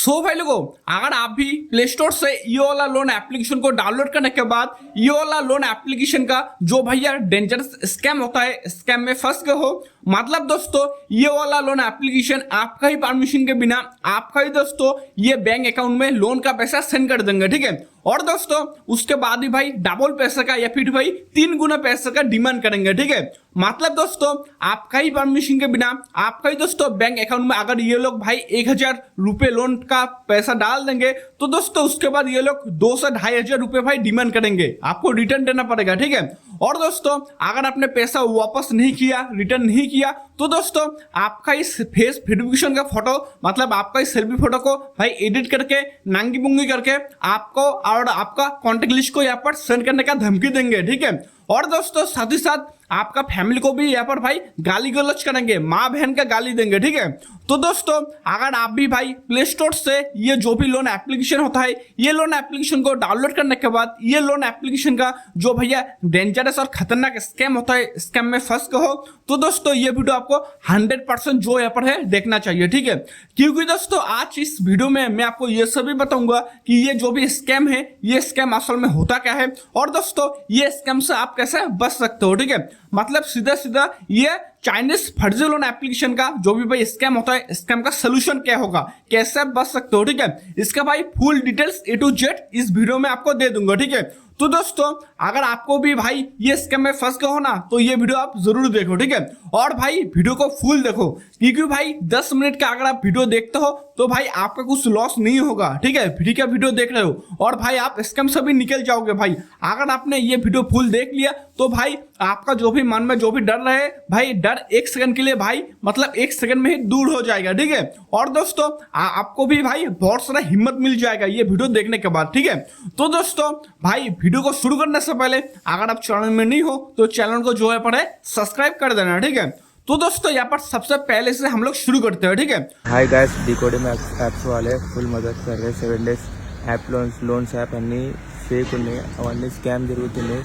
सो भाई लोगों, अगर आप भी प्ले स्टोर से ये वाला लोन एप्लीकेशन को डाउनलोड करने के बाद ये वाला लोन एप्लीकेशन का जो भैया डेंजरस स्कैम होता है, स्कैम में फंस गए हो, मतलब दोस्तों ये वाला लोन एप्लीकेशन आपका ही परमिशन के बिना आपका ही दोस्तों ये बैंक अकाउंट में लोन का पैसा सेंड कर देंगे, ठीक है। और दोस्तों उसके बाद ही भाई डबल पैसे का या फिर भाई 3 गुना पैसे का डिमांड करेंगे, ठीक है। मतलब दोस्तों आपका ही परमिशन के बिना आपका ही दोस्तों बैंक अकाउंट में अगर ये लोग भाई 1000 रुपए लोन का पैसा डाल देंगे तो दोस्तों उसके बाद ये लोग 2 से 2500 रुपए भाई डिमांड करेंगे, आपको रिटर्न देना पड़ेगा, ठीक है। और दोस्तों अगर आपने पैसा वापस नहीं किया, रिटर्न नहीं किया तो दोस्तों आपका इस फेस वेरिफिकेशन का फोटो मतलब आपका इस सेल्फी फोटो को भाई एडिट करके नांगी बुंगी करके आपको और आपका कॉन्टेक्ट लिस्ट को यहाँ पर सेंड करने का धमकी देंगे, ठीक है। और दोस्तों साथ ही साथ आपका फैमिली को भी यहाँ पर भाई गाली गलौज करेंगे, माँ बहन का गाली देंगे, ठीक है। तो दोस्तों अगर आप भी भाई प्ले स्टोर से ये जो भी लोन एप्लीकेशन होता है ये लोन एप्लीकेशन को डाउनलोड करने के बाद ये लोन एप्लीकेशन का जो भैया डेंजरस और खतरनाक स्कैम होता है, स्कैम में फंस गए हो तो दोस्तों ये वीडियो आपको 100% जो यहाँ पर है देखना चाहिए, ठीक है। क्योंकि दोस्तों आज इस वीडियो में मैं आपको ये सभी बताऊंगा कि ये जो भी स्कैम है ये स्कैम असल में होता क्या है और दोस्तों ये स्कैम से आप कैसे बच सकते हो, ठीक है। मतलब सीधा सीधा ये चाइनीज फर्जी लोन एप्लीकेशन का जो भी भाई स्कैम होता है, स्कैम का सोल्यूशन क्या होगा, कैसे आप बच सकते हो, ठीक है। इसका भाई full details A to Z इस वीडियो में आपको दे दूंगा, ठीक है। तो दोस्तों अगर आपको भी भाई ये स्कैम में फंस गए हो ना तो ये वीडियो आप जरूर देखो, ठीक है। और भाई वीडियो को फुल देखो क्योंकि भाई 10 मिनट का अगर आप वीडियो देखते हो तो भाई आपका कुछ लॉस नहीं होगा, ठीक है। फ्री का वीडियो देख रहे हो और भाई आप स्कैम से भी निकल जाओगे भाई। अगर आपने ये वीडियो फुल देख लिया तो भाई आपका जो भी मन में जो भी डर रहे भाई डर 1 सेकंड के लिए भाई मतलब 1 सेकंड में ही दूर हो जाएगा, ठीक है। और दोस्तों आपको भी भाई बहुत सारा हिम्मत मिल जाएगा ये वीडियो देखने के बाद, ठीक है। तो दोस्तों भाई वीडियो को शुरू करने से पहले अगर आप चैनल में नहीं हो तो चैनल को जो है पर सब्सक्राइब कर देना, ठीक है। तो दोस्तों यहाँ पर सबसे पहले से हम लोग शुरू करते हैं, ठीक है। हाय गाइस, डिकोडिंग యాప్స్ వాళ్ళే ఫుల్ మదత్ survey 7 days app loans app అన్నీ ఫేక్ ఉన్నాయి, అవన్నీ స్కామ్ జరుగుతున్నాయి.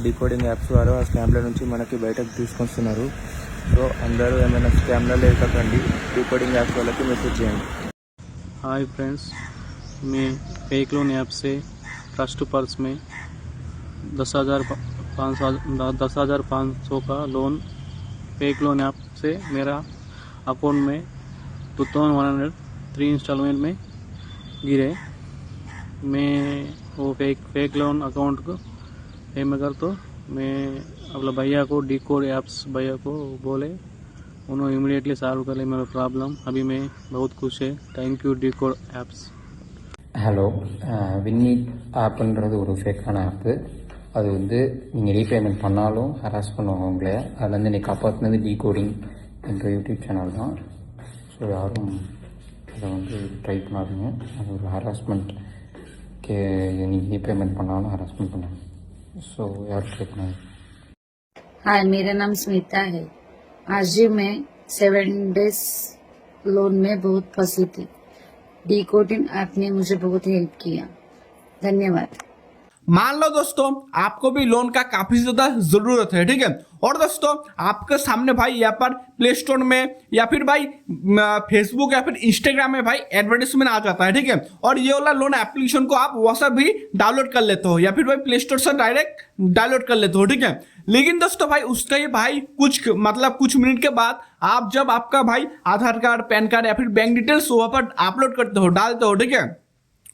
డికోడింగ్ యాప్స్ వారు ఆ స్కామ్ల నుంచి మనకి బయటకు తీసుకొస్తున్నారు. సో అందరూ ఏమైనా స్కామ్లో లేకండి, डिकोडिंग యాప్స్ వాళ్ళకి మెసేజ్ చేయండి. हाय फ्रेंड्स, मैं फेक लोन ऐप से ट्रस्ट पर्स में 10,500 का लोन फेक लोन ऐप से मेरा अकाउंट में 2103 इंस्टॉलमेंट में गिरे। मैं वो फेक लोन अकाउंट को पेमेंट कर तो मैं अपना भैया को डिकोड ऐप्स भैया को बोले, उन्होंने इमीडिएटली सॉल्व कर लिया मेरा प्रॉब्लम। अभी मैं बहुत खुश है। Thank you decode apps. Hello, வின்னீட் ஆப்புன்றது ஒரு ஃபேக்கான ஆப்பு. அது வந்து நீங்கள் ரீபேமெண்ட் பண்ணாலும் ஹராஸ் பண்ணுவாங்க உங்களை. அதுலேருந்து நீ காப்பாற்றினது டிகோடிங் என்ற யூடியூப் சேனல் தான். ஸோ யாரும் அதை வந்து ட்ரை பண்ணாதீங்க. அது ஒரு ஹராஸ்மெண்ட். நீங்கள் ரீபேமெண்ட் பண்ணாலும் ஹராஸ்மெண்ட் பண்ணாங்க. ஸோ யாரும் ட்ரை பண்ணாதீங்க. हाय, मेरा नाम स्मिता है। आज ही मैं 7 days लोन में बहुत फंसी थी। डिकोडिंग ऐप ने मुझे बहुत हेल्प किया, धन्यवाद। मान लो दोस्तों आपको भी लोन का काफी ज्यादा जरूरत है, ठीक है। और दोस्तों आपके सामने भाई यहाँ पर प्ले स्टोर में या फिर भाई फेसबुक या फिर इंस्टाग्राम में भाई एडवर्टाइजमेंट आ जाता है, ठीक है। और ये वाला लोन एप्लीकेशन को आप वहां से भी डाउनलोड कर लेते हो या फिर भाई प्ले स्टोर से डायरेक्ट डाउनलोड कर लेते हो, ठीक है। लेकिन दोस्तों भाई उसका ही भाई कुछ मिनट के बाद आप जब आपका भाई आधार कार्ड, पैन कार्ड या फिर बैंक डिटेल्स वहां पर अपलोड करते हो, डालते हो, ठीक है।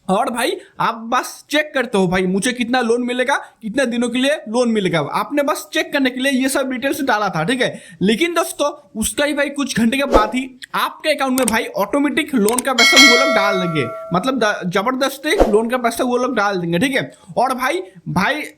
और भाई आप बस चेक करते हो भाई मुझे कितना लोन मिलेगा, कितने दिनों के लिए लोन मिलेगा, आपने बस चेक करने के लिए ये सब डिटेल्स डाला था, ठीक है। लेकिन दोस्तों उसका ही भाई कुछ घंटे के बाद ही आपके अकाउंट में भाई ऑटोमेटिक लोन का पैसा वो लोग डाल देंगे, मतलब जबरदस्ती लोन का पैसा वो लोग डाल देंगे, ठीक है। और भाई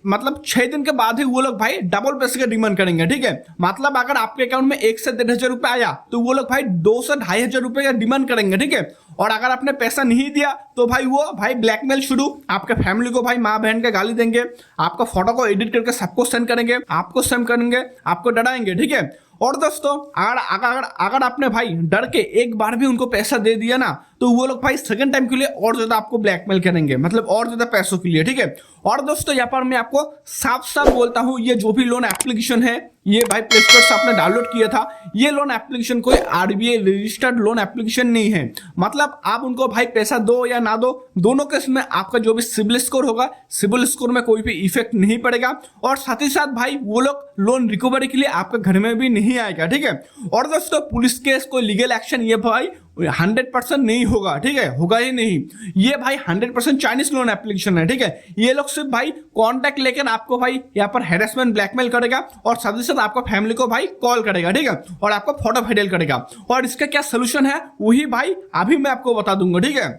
मतलब 6 दिन के बाद ही वो लोग भाई डबल पैसे का डिमांड करेंगे, ठीक है। मतलब अगर आपके अकाउंट में 1 से 1,500 रुपए आया तो वो लोग भाई 2 से 2,500 रुपए का डिमांड करेंगे, ठीक है। और अगर आपने पैसा नहीं दिया तो भाई वो भाई ब्लैकमेल शुरू, आपके फैमिली को भाई माँ बहन का गाली देंगे, आपका फोटो को एडिट करके सबको सेंड करेंगे, आपको सेंड करेंगे, आपको डराएंगे, ठीक है। और दोस्तों अगर आपने भाई डर के एक बार भी उनको पैसा दे दिया ना तो वो लोग भाई सेकंड टाइम के लिए और ज्यादा आपको ब्लैकमेल करेंगे, मतलब और ज्यादा पैसों के लिए, ठीक है। और दोस्तों यहाँ पर मैं आपको साफ साफ बोलता हूँ ये जो भी लोन एप्लीकेशन है ये भाई प्ले स्टोर से आपने डाउनलोड किया था, ये लोन एप्लीकेशन कोई आरबीआई रजिस्टर्ड लोन एप्लीकेशन नहीं है। मतलब आप उनको भाई पैसा दो या ना दो, दोनों केस में आपका जो भी सिबिल स्कोर होगा, सिबिल स्कोर में कोई भी इफेक्ट नहीं पड़ेगा, और साथ ही साथ भाई वो लोग लोन रिकवरी के लिए आपके घर में भी नहीं आएगा, ठीक है। और दोस्तों पुलिस केस कोई लीगल एक्शन ये भाई 100% नहीं होगा, ठीक है, होगा ही नहीं। ये भाई 100% चाइनीज लोन एप्लीकेशन है, ठीक है। ये लोग सिर्फ भाई कॉन्टैक्ट लेकर आपको भाई यहाँ पर हैरेसमेंट ब्लैकमेल करेगा, और साथ ही साथ आपका फैमिली को भाई कॉल करेगा, ठीक है, और आपको फोटो वायरल करेगा। और इसका क्या सोल्यूशन है वही भाई अभी मैं आपको बता दूंगा, ठीक है।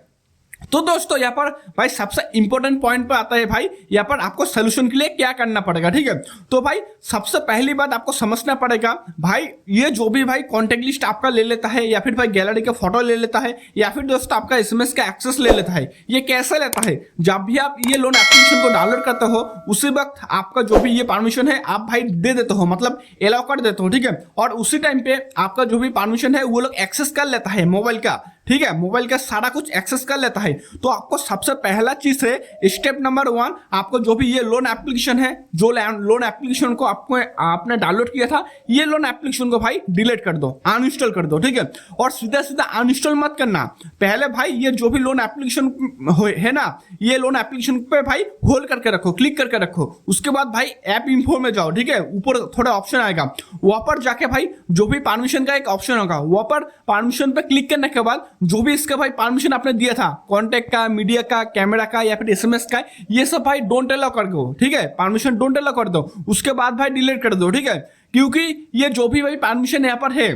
तो दोस्तों यहाँ पर भाई सबसे इंपॉर्टेंट पॉइंट पर आता है भाई, यहाँ पर आपको सोल्यूशन के लिए क्या करना पड़ेगा, ठीक है। तो भाई सबसे पहली बात आपको समझना पड़ेगा भाई, ये जो भी भाई कॉन्टेक्ट लिस्ट आपका ले लेता है, या फिर भाई गैलरी का फोटो ले लेता है, या फिर दोस्तों आपका एसएमएस का एक्सेस ले लेता है, ये कैसे लेता है? जब भी आप ये लोन एप्लीकेशन को डाउनलोड करते हो उसी वक्त आपका जो भी ये परमिशन है आप भाई दे देते हो, मतलब अलाउ कर देते हो, ठीक है। और उसी टाइम पे आपका जो भी परमिशन है वो लोग एक्सेस कर लेता है मोबाइल का, ठीक है, मोबाइल का सारा कुछ एक्सेस कर लेता है। तो आपको सबसे पहला चीज है स्टेप नंबर 1, आपको जो भी ये लोन एप्लीकेशन है, जो लोन एप्लीकेशन को आपने डाउनलोड किया था, ये लोन एप्लीकेशन को भाई डिलीट कर दो, अनइंस्टॉल कर दो, ठीक है। और सीधा सीधा अनइंस्टॉल मत करना, पहले भाई ये जो भी लोन एप्लीकेशन है ना, ये लोन एप्लीकेशन पे भाई होल्ड करके रखो, क्लिक करके रखो। उसके बाद भाई ऐप इन्फो में जाओ, ठीक है, ऊपर थोड़ा ऑप्शन आएगा, वहां पर जाके भाई जो भी परमिशन का एक ऑप्शन होगा, वहां पर परमिशन पे क्लिक करने के बाद जो भी इसका भाई परमिशन आपने दिया था, कॉन्टेक्ट का, मीडिया का, कैमरा का, या फिर एसएमएस का, ये सब भाई डोंट अलाउ कर दो, ठीक है, परमिशन डोंट अलाउ कर दो। उसके बाद भाई डिलीट कर दो, ठीक है, क्योंकि ये जो भी भाई परमिशन यहाँ पर है,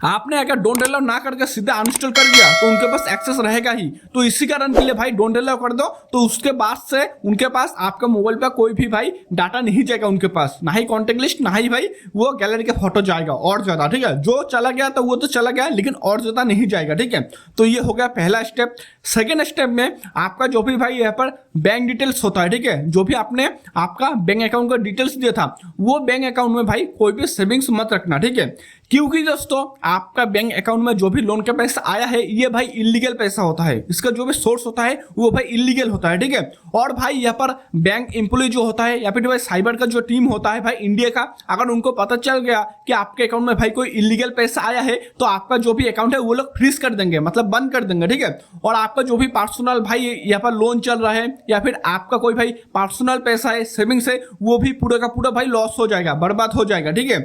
आपने अगर डोंट अलाउ ना करके सीधा अनइंस्टॉल कर दिया तो उनके पास एक्सेस रहेगा ही। तो इसी कारण के लिए भाई डोंट अलाउ कर दो, तो उसके बाद से उनके पास आपका मोबाइल पर कोई भी भाई डाटा नहीं जाएगा उनके पास, ना ही कॉन्टेक्ट लिस्ट, ना ही भाई वो गैलरी के फोटो जाएगा और ज्यादा, ठीक है। जो चला गया तो वो तो चला गया, लेकिन और ज्यादा नहीं जाएगा, ठीक है। तो ये हो गया पहला स्टेप। सेकेंड स्टेप में आपका जो भी भाई यहाँ पर बैंक डिटेल्स होता है, ठीक है, जो भी आपने आपका बैंक अकाउंट का डिटेल्स दिया था, वो बैंक अकाउंट में भाई कोई भी सेविंग्स मत रखना, ठीक है, क्योंकि दोस्तों आपका बैंक अकाउंट में जो भी लोन का पैसा आया है ये भाई इलीगल पैसा होता है, इसका जो भी सोर्स होता है वो भाई इलीगल होता है, ठीक है। और भाई यहाँ पर बैंक एम्प्लॉय जो होता है, या फिर भाई साइबर का जो टीम होता है भाई इंडिया का, अगर उनको पता चल गया कि आपके अकाउंट में भाई कोई इलीगल पैसा आया है तो आपका जो भी अकाउंट है वो लोग फ्रीज कर देंगे, मतलब बंद कर देंगे, ठीक है। और आपका जो भी पर्सनल भाई यहाँ पर लोन चल रहा है, या फिर आपका कोई भाई पर्सनल पैसा है, सेविंग्स है, वो भी पूरा का पूरा भाई लॉस हो जाएगा, बर्बाद हो जाएगा, ठीक है।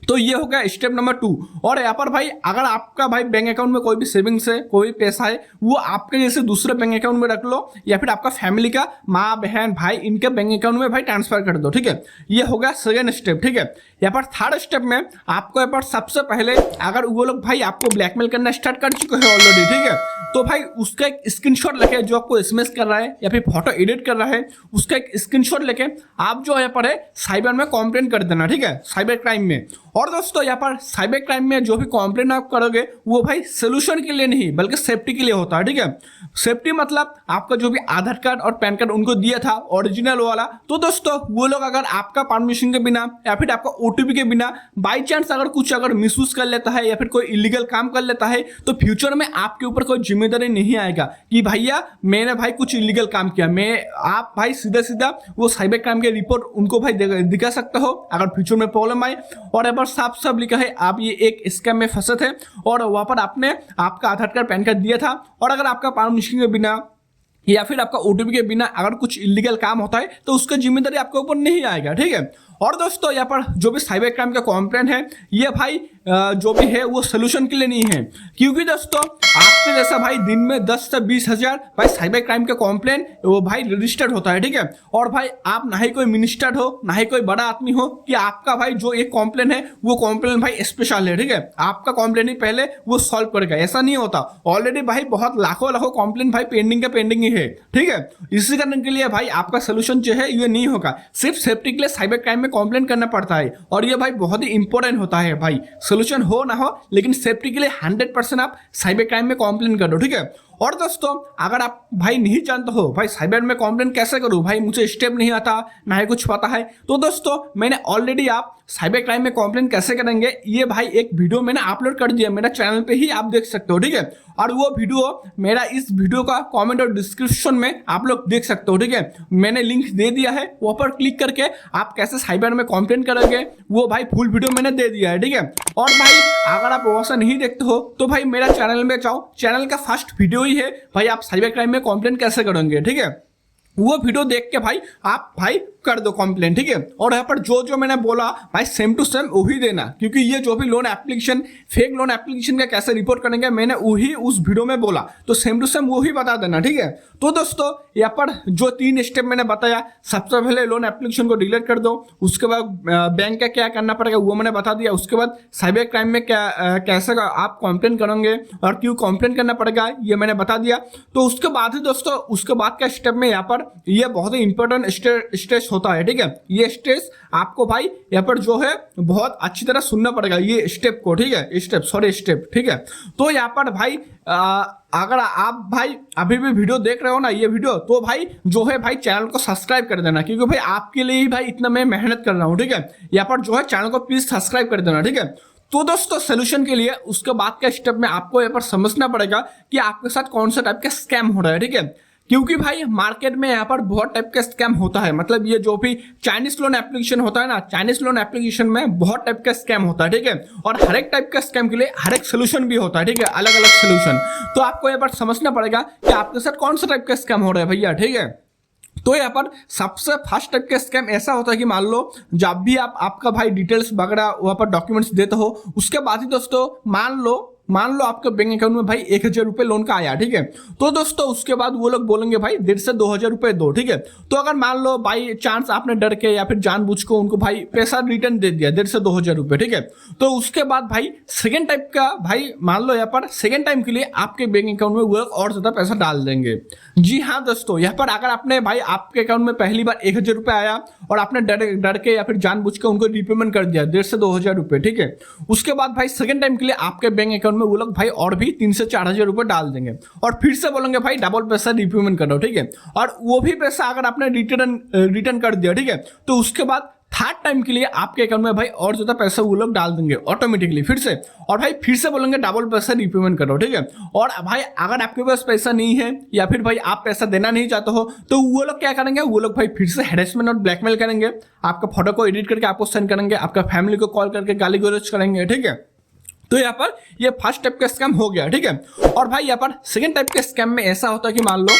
तो ये हो गया स्टेप नंबर 2। और यहाँ पर भाई अगर आपका भाई बैंक अकाउंट में कोई भी सेविंग्स है, कोई पैसा है, वो आपके जैसे दूसरे बैंक अकाउंट में रख लो, या फिर आपका फैमिली का माँ बहन भाई इनके बैंक अकाउंट में भाई ट्रांसफर कर दो, ठीक है। ये हो गया सेकेंड स्टेप, ठीक है। यहाँ पर थर्ड स्टेप में आपको यहाँ पर सबसे पहले अगर वो लोग भाई आपको ब्लैकमेल करना स्टार्ट कर चुके हैं ऑलरेडी, ठीक है, तो भाई उसका एक स्क्रीनशॉट लेके, जो आपको एसएमएस कर रहा है या फिर फोटो एडिट कर रहा है, उसका एक स्क्रीनशॉट लेके आप जो यहाँ पर है साइबर में कंप्लेंट कर देना, ठीक है, साइबर क्राइम में। और दोस्तों यहाँ पर साइबर क्राइम में जो भी कंप्लेंट आप करोगे वो भाई सोल्यूशन के लिए नहीं बल्कि सेफ्टी के लिए होता है, ठीक है। सेफ्टी मतलब आपका जो भी आधार कार्ड और पैन कार्ड उनको दिया था ओरिजिनल वाला, तो दोस्तों वो लोग अगर आपका परमिशन के बिना या फिर आपका ओटीपी के बिना बाई चांस अगर कुछ अगर मिसयूज कर लेता है या फिर कोई इलीगल काम कर लेता है, तो फ्यूचर में आपके ऊपर कोई जिम्मेदारी नहीं आएगा कि भैया मैंने भाई कुछ इलीगल काम किया। आप भाई सीधा सीधा वो साइबर क्राइम के रिपोर्ट उनको भाई दिखा सकते हो अगर फ्यूचर में प्रॉब्लम आए। और यहाँ पर साफ साफ लिखा है आप ये एक स्कैम में फंसे थे और वहां पर आपने आपका आधार कार्ड पैन कार्ड दिया था, और अगर आपका परमिशन के बिना या फिर आपका ओटीपी के बिना अगर कुछ इलीगल काम होता है तो उसका जिम्मेदारी आपके ऊपर नहीं आएगा, ठीक है। और दोस्तों यहाँ पर जो भी साइबर क्राइम का कंप्लेंट है ये भाई जो भी है वो सोल्यूशन के लिए नहीं है, क्योंकि दोस्तों आपके जैसा भाई दिन में 10 से 20 हजार भाई साइबर क्राइम का कंप्लेंट वो भाई रजिस्टर्ड होता है, ठीक है। और भाई आप ना ही कोई मिनिस्टर हो ना ही कोई बड़ा आदमी हो कि आपका भाई जो एक कंप्लेंट है वो कंप्लेंट भाई स्पेशल है, ठीक है, आपका कंप्लेंट ही पहले वो सॉल्व करेगा, ऐसा नहीं होता। ऑलरेडी भाई बहुत लाखों कंप्लेंट भाई पेंडिंग का पेंडिंग ही है, ठीक है। इसी कारण के लिए भाई आपका सोल्यूशन जो है ये नहीं होगा, सिर्फ सेफ्टी के लिए साइबर क्राइम में कंप्लेंट करना पड़ता है, और ये भाई बहुत ही इंपॉर्टेंट होता है भाई। सोल्यूशन हो ना हो लेकिन सेफ्टी के लिए 100% आप साइबर क्राइम में कंप्लेंट करो, ठीक है। और दोस्तों अगर आप भाई नहीं जानते हो भाई साइबर में कंप्लेंट कैसे करूं, भाई मुझे स्टेप नहीं आता, ना ही कुछ पता है, तो दोस्तों मैंने ऑलरेडी आप साइबर क्राइम में कंप्लेंट कैसे करेंगे ये भाई एक वीडियो मैंने अपलोड कर दिया मेरा चैनल पे ही, आप देख सकते हो, ठीक है। और वो वीडियो मेरा इस वीडियो का कमेंट और डिस्क्रिप्शन में आप लोग देख सकते हो, ठीक है। मैंने लिंक दे दिया है, वहाँ पर क्लिक करके आप कैसे साइबर में कंप्लेंट करेंगे वो भाई फुल वीडियो मैंने दे दिया है, ठीक है। और भाई अगर आप वैसा नहीं देखते हो तो भाई मेरा चैनल में जाओ, चैनल का फर्स्ट वीडियो ही है भाई आप साइबर क्राइम में कंप्लेंट कैसे करेंगे, ठीक है। वो वीडियो देख के भाई आप भाई कर दो कंप्लेन, ठीक है। और यहाँ पर जो जो मैंने बोला भाई सेम टू सेम वही देना, क्योंकि ये जो भी loan application fake loan application का कैसे रिपोर्ट करेंगे मैंने वही उस वीडियो में बोला, तो सेम टू सेम वही बता देना, ठीक है। तो दोस्तों यहाँ पर जो 3 स्टेप मैंने बताया, सबसे पहले लोन एप्लीकेशन को डिलीट कर दो, उसके बाद बैंक का क्या करना पड़ेगा वो मैंने बता दिया, उसके बाद साइबर क्राइम में क्या कैसे आप कंप्लेन करेंगे और क्यों कंप्लेन करना पड़ेगा ये मैंने बता दिया। तो उसके बाद ही दोस्तों उसके बाद का स्टेप में यहाँ पर ये बहुत ही इंपॉर्टेंट स्टेज होता है, ठीक है। ये स्टेज आपको भाई यहाँ पर जो है बहुत अच्छी तरह सुनना पड़ेगा ये स्टेप को, ठीक है, स्टेप, ठीक है। तो यहाँ पर भाई अगर आप भाई अभी भी वीडियो देख रहे हो ना ये वीडियो, तो भाई जो है भाई चैनल को सब्सक्राइब कर देना, क्योंकि भाई आपके लिए ही भाई इतना मैं मेहनत कर रहा हूँ, ठीक है। यहाँ पर जो है चैनल को प्लीज सब्सक्राइब कर देना, ठीक है। तो दोस्तों सोल्यूशन के लिए उसके बाद का स्टेप में आपको यहाँ पर समझना पड़ेगा कि आपके साथ कौन सा टाइप का स्कैम हो रहा है, ठीक है। क्योंकि भाई मार्केट में यहाँ पर बहुत टाइप का स्कैम होता है, मतलब ये जो भी चाइनीज लोन एप्लीकेशन होता है ना, चाइनीज लोन एप्लीकेशन में बहुत टाइप का स्कैम होता है, ठीक है। और हर एक टाइप का स्कैम के लिए हर एक सोल्यूशन भी होता है, ठीक है, अलग अलग सोल्यूशन। तो आपको यहाँ पर समझना पड़ेगा कि आपके साथ कौन सा टाइप का स्कैम हो रहा है भैया, ठीक है। तो यहाँ पर सबसे फर्स्ट टाइप का स्कैम ऐसा होता है कि मान लो जब भी आप आपका भाई डिटेल्स वगैरह वहाँ पर डॉक्यूमेंट्स देते हो, उसके बाद ही दोस्तों मान लो आपके बैंक अकाउंट में भाई 1000 रुपये लोन का आया, ठीक है। तो दोस्तों उसके बाद वो लोग बोलेंगे भाई 1,500 से 2,000 रुपये दो, ठीक है। तो अगर मान लो बाई चांस आपने डर के या फिर जानबूझ को उनको भाई पैसा रिटर्न दे दिया 1,500 से 2,000 रुपये, ठीक है। तो उसके बाद भाई सेकेंड टाइप का भाई मान लो यहाँ पर सेकेंड टाइम के लिए आपके बैंक अकाउंट में वो लोग और ज्यादा पैसा डाल देंगे। जी हाँ दोस्तों, यहाँ पर अगर आपने भाई आपके अकाउंट में पहली बार 1,000 रुपये आया और आपने डर के या फिर जानबूझ के उनको रिपेमेंट कर दिया 1,500 से 2,000 रुपये, ठीक है। उसके बाद भाई सेकेंड टाइम के लिए आपके बैंक अकाउंट में वो लोग भाई और भी 3,000 से 4,000 रुपए डाल देंगे और फिर से बोलेंगे भाई डबल पैसा रिपेमेंट करो, ठीक है। और वो भी पैसा अगर आपने रिटर्न कर दिया, ठीक है, तो उसके बाद थर्ड टाइम के लिए आपके अकाउंट में भाई और ज्यादा पैसा वो लोग डाल देंगे ऑटोमेटिकली फिर से, और भाई फिर से बोलेंगे डबल पैसा रिपेमेंट करो, ठीक है। और भाई अगर आपके पास पैसा नहीं है या फिर भाई आप पैसा देना नहीं चाहते हो, तो वो लोग क्या करेंगे, वो लोग भाई फिर से हैरेसमेंट और ब्लैकमेल करेंगे, आपका फोटो को एडिट करके आपको सेंड करेंगे, आपका फैमिली को कॉल करके गाली गलौज करेंगे, ठीक है। तो यहाँ पर ये फर्स्ट टाइप का स्कैम हो गया, ठीक है। और भाई यहाँ पर सेकंड टाइप के स्कैम में ऐसा होता है कि मान लो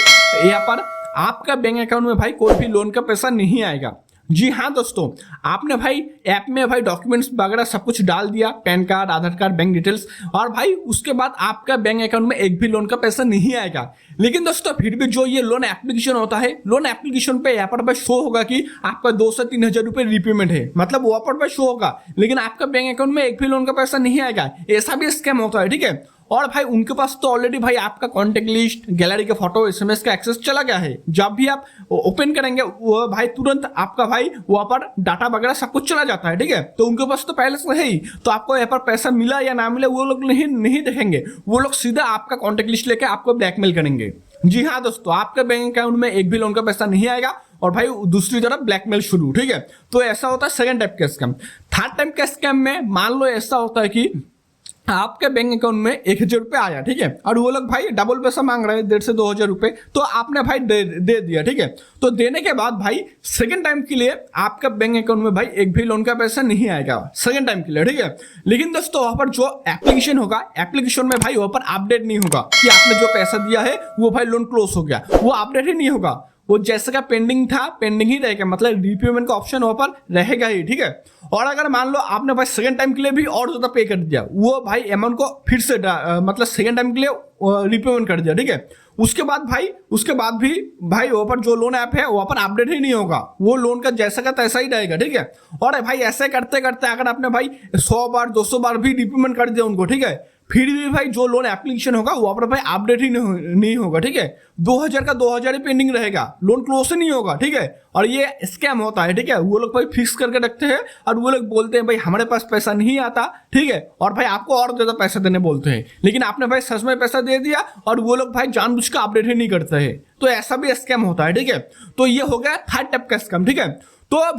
यहाँ पर आपका बैंक अकाउंट में भाई कोई भी लोन का पैसा नहीं आएगा। जी हाँ दोस्तों, आपने भाई ऐप में भाई डॉक्यूमेंट्स वगैरह सब कुछ डाल दिया, पैन कार्ड, आधार कार्ड, बैंक डिटेल्स, और भाई उसके बाद आपका बैंक अकाउंट में एक भी लोन का पैसा नहीं आएगा। लेकिन दोस्तों फिर भी जो ये लोन एप्लीकेशन होता है, लोन एप्लीकेशन पे यहाँ पर भाई शो होगा कि आपका 2,000 से 3,000 रुपये रिपेमेंट है, मतलब वहाँ पर भाई शो होगा, लेकिन आपका बैंक अकाउंट में एक भी लोन का पैसा नहीं आएगा। ऐसा भी स्कैम होता है, ठीक है। और भाई उनके पास तो ऑलरेडी भाई आपका कॉन्टेक्ट लिस्ट, गैलरी के फोटो, SMS का एक्सेस चला गया है। जब भी आप ओपन करेंगे वो भाई तुरंत आपका भाई वहां पर डाटा वगैरह सब कुछ चला जाता है, ठीक है। तो उनके पास तो पहले से है ही, तो आपको यहाँ पर पैसा मिला या ना मिला वो लोग नहीं देखेंगे, वो लोग सीधा आपका कॉन्टेक्ट लिस्ट लेके आपको ब्लैकमेल करेंगे। जी हाँ दोस्तों, आपके बैंक अकाउंट में एक भी लोन का पैसा नहीं आएगा और भाई दूसरी तरफ ब्लैकमेल शुरू, ठीक है। तो ऐसा होता है सेकंड टाइप का स्कैम। थर्ड टाइप का स्कैम में मान लो ऐसा होता है कि आपके बैंक अकाउंट में 1,000 रुपये आया, ठीक है, और वो लोग भाई डबल पैसा मांग रहे हैं 1,500 से 2,000 रुपये, तो आपने भाई दे दिया, ठीक है। तो देने के बाद भाई सेकंड टाइम के लिए आपका बैंक अकाउंट में भाई एक भी लोन का पैसा नहीं आएगा सेकंड टाइम के लिए, ठीक है। लेकिन दोस्तों वहां पर जो एप्लीकेशन होगा, एप्लीकेशन में भाई वहां पर अपडेट नहीं होगा कि आपने जो पैसा दिया है वो भाई लोन क्लोज हो गया, वो अपडेट ही नहीं होगा, वो जैसे का पेंडिंग था पेंडिंग ही रहेगा, मतलब रिपेमेंट का ऑप्शन वहां पर रहेगा ही, ठीक है। और अगर मान लो आपने भाई सेकंड टाइम के लिए भी और ज्यादा पे कर दिया, वो भाई अमाउंट को फिर से मतलब सेकंड टाइम के लिए रिपेमेंट कर दिया, ठीक है। उसके बाद भी भाई वहां पर जो लोन ऐप है वहां पर अपडेट ही नहीं होगा, वो लोन का जैसा का तैसा ही रहेगा, ठीक है। और भाई ऐसे करते करते अगर आपने भाई 100 बार 200 बार भी रिपेमेंट कर दिया उनको, ठीक है, फिर भी भाई जो लोन एप्लीकेशन होगा वहाँ पर भाई अपडेट ही नहीं होगा, ठीक है। 2000 का 2000 ही पेंडिंग रहेगा, लोन क्लोज ही नहीं होगा, ठीक है। और ये स्कैम होता है, ठीक है। वो लोग भाई फिक्स करके रखते हैं और वो लोग बोलते हैं भाई हमारे पास पैसा नहीं आता, ठीक है, और भाई आपको और ज़्यादा पैसा देने बोलते हैं, लेकिन आपने भाई सच में पैसा दे दिया और वो लोग भाई जानबूझ के अपडेट ही नहीं करते हैं। तो ऐसा भी स्कैम होता है, ठीक है। तो ये हो गया थर्ड टाइप का स्कैम, ठीक है। तो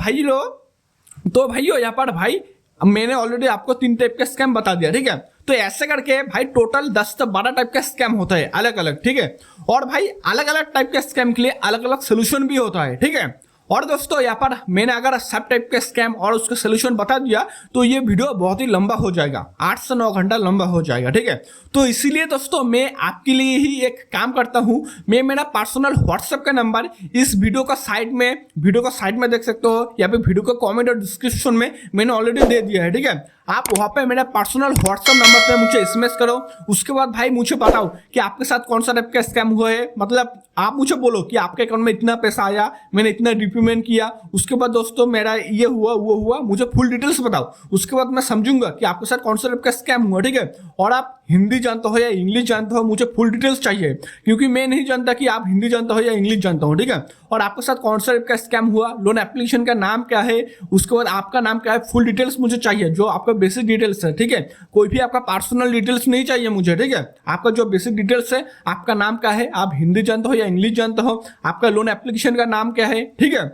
भाइयों यहाँ पर भाई मैंने ऑलरेडी आपको 3 टाइप के स्कैम बता दिया, ठीक है। तो ऐसे करके भाई टोटल 10 से 12 टाइप का स्कैम होता है अलग अलग, ठीक है। और भाई अलग अलग टाइप के स्कैम के लिए अलग अलग सोल्यूशन भी होता है, ठीक है। और दोस्तों यहाँ पर मैंने अगर सब टाइप के स्कैम और उसका सोल्यूशन बता दिया तो ये वीडियो बहुत ही लंबा हो जाएगा, 8 से 9 घंटा लंबा हो जाएगा, ठीक है। तो इसीलिए दोस्तों मैं आपके लिए ही एक काम करता हूँ, मैं मेरा पर्सनल व्हाट्सएप का नंबर इस वीडियो का साइड में देख सकते हो, या फिर वीडियो का कॉमेंट और डिस्क्रिप्शन में मैंने ऑलरेडी दे दिया है, ठीक है। आप वहाँ पे मेरा पर्सनल व्हाट्सएप नंबर पे मुझे एसएमएस करो, उसके बाद भाई मुझे बताओ कि आपके साथ कौन सा टाइप का स्कैम हुआ है। मतलब आप मुझे बोलो कि आपके अकाउंट में इतना पैसा आया, मैंने इतना रिपेमेंट किया, उसके बाद दोस्तों मेरा ये हुआ वो हुआ, मुझे फुल डिटेल्स बताओ। उसके बाद मैं समझूंगा कि आपके साथ कौन सा टाइप का स्कैम हुआ, ठीक है। और आप हिंदी जानते हो या इंग्लिश जानते हो, मुझे फुल डिटेल्स चाहिए, क्योंकि मैं नहीं जानता कि आप हिंदी जानते हो या इंग्लिश जानते हो, ठीक है। और आपके साथ कौन सा टाइप का स्कैम हुआ, लोन एप्लीकेशन का नाम क्या है, उसके बाद आपका नाम क्या है, फुल डिटेल्स मुझे चाहिए, जो आपका बेसिक डिटेल्स है, ठीक है। कोई भी आपका पर्सनल डिटेल्स नहीं चाहिए मुझे, ठीक है। आपका जो बेसिक डिटेल्स है, आपका नाम क्या है, आप हिंदी जानते हो या इंग्लिश जानते हो, आपका लोन एप्लीकेशन का नाम क्या है, ठीक है।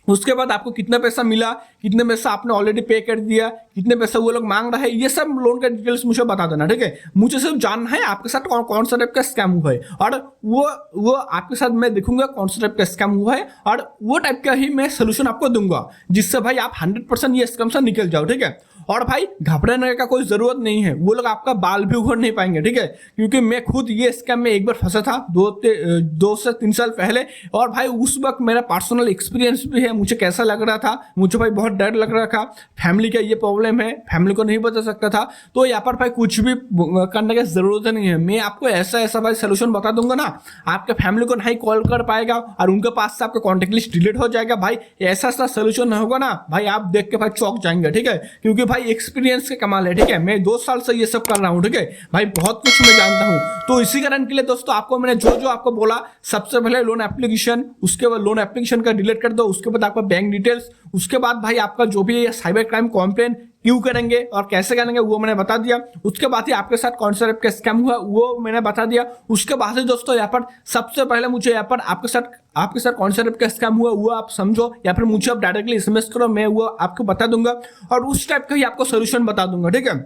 उसके बाद आपको कितना पैसा मिला, कितने पैसा आपने ऑलरेडी पे कर दिया, कितने पैसा वो लोग मांग रहा है, ये सब लोन का डिटेल्स मुझे बता देना, ठीक है। मुझे सिर्फ जानना है आपके साथ कौन सा टाइप का स्कैम हुआ है, और वो आपके साथ मैं देखूंगा कौन सा टाइप का स्कैम हुआ है, और वो टाइप का ही मैं सोल्यूशन आपको दूंगा, जिससे भाई आप 100% ये स्कैम से निकल जाओ, ठीक है। और भाई घबराने का कोई जरूरत नहीं है, वो लोग आपका बाल भी उखड़ नहीं पाएंगे, ठीक है। क्योंकि मैं खुद ये स्कैम में एक बार फंसा था 2 से 3 साल पहले, और भाई उस वक्त मेरा पर्सनल एक्सपीरियंस भी है, मुझे कैसा लग रहा था, मुझे भाई बहुत डर लग रहा था, फैमिली का ये प्रॉब्लम है, फैमिली को नहीं बता सकता था। तो यहाँ पर भाई कुछ भी करने की जरूरत नहीं है, मैं आपको ऐसा भाई सोल्यूशन बता दूंगा ना, आपके फैमिली को नहीं कॉल कर पाएगा और उनके पास से आपका कॉन्टेक्ट लिस्ट डिलीट हो जाएगा। भाई ऐसा सोल्यूशन होगा ना भाई, आप देख के भाई चौंक जाएंगे, ठीक है। क्योंकि भाई एक्सपीरियंस के कमाल है, ठीक है। मैं 2 साल से ये सब कर रहा हूँ, ठीक है भाई, बहुत कुछ मैं जानता हूँ। तो इसी कारण के लिए दोस्तों आपको मैंने जो आपको बोला, सबसे पहले लोन एप्लीकेशन, उसके बाद लोन एप्लीकेशन का डिलीट कर दो, उसके बाद आपका बैंक डिटेल्स, उसके बाद भाई आपका जो भी साइबर क्राइम कॉम्प्लेन क्यों करेंगे और कैसे करेंगे वो मैंने बता दिया। उसके बाद ही आपके साथ कौन सा टाइप का स्कैम हुआ वो मैंने बता दिया। उसके बाद ही दोस्तों यहाँ पर सबसे पहले मुझे यहाँ पर आपके साथ कौन सा टाइप का स्कैम हुआ वो आप समझो, या फिर मुझे आप डायरेक्टली एसएमएस करो, मैं वो आपको बता दूंगा और उस टाइप का ही आपको सोल्यूशन बता दूंगा, ठीक है।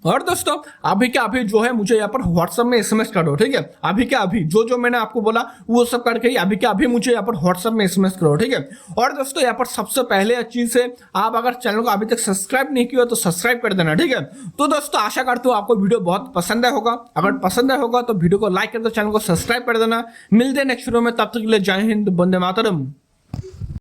और दोस्तों अभी क्या अभी जो है मुझे यहाँ पर व्हाट्सएप में एसएमएस करो, ठीक है। अभी क्या अभी जो मैंने आपको बोला वो सब करके ही अभी क्या अभी मुझे यहाँ पर व्हाट्सएप में एसएमएस करो, ठीक है। और दोस्तों यहाँ पर सबसे पहले चीज है, आप अगर चैनल को अभी तक सब्सक्राइब नहीं किया तो सब्सक्राइब कर देना, ठीक है। तो दोस्तों आशा करता हूँ आपको वीडियो बहुत पसंद आया होगा, अगर पसंद आया होगा तो वीडियो को लाइक कर दो, चैनल को सब्सक्राइब कर देना। मिलते हैं नेक्स्ट वीडियो में, तब तक के लिए जय हिंद, वंदे मातरम।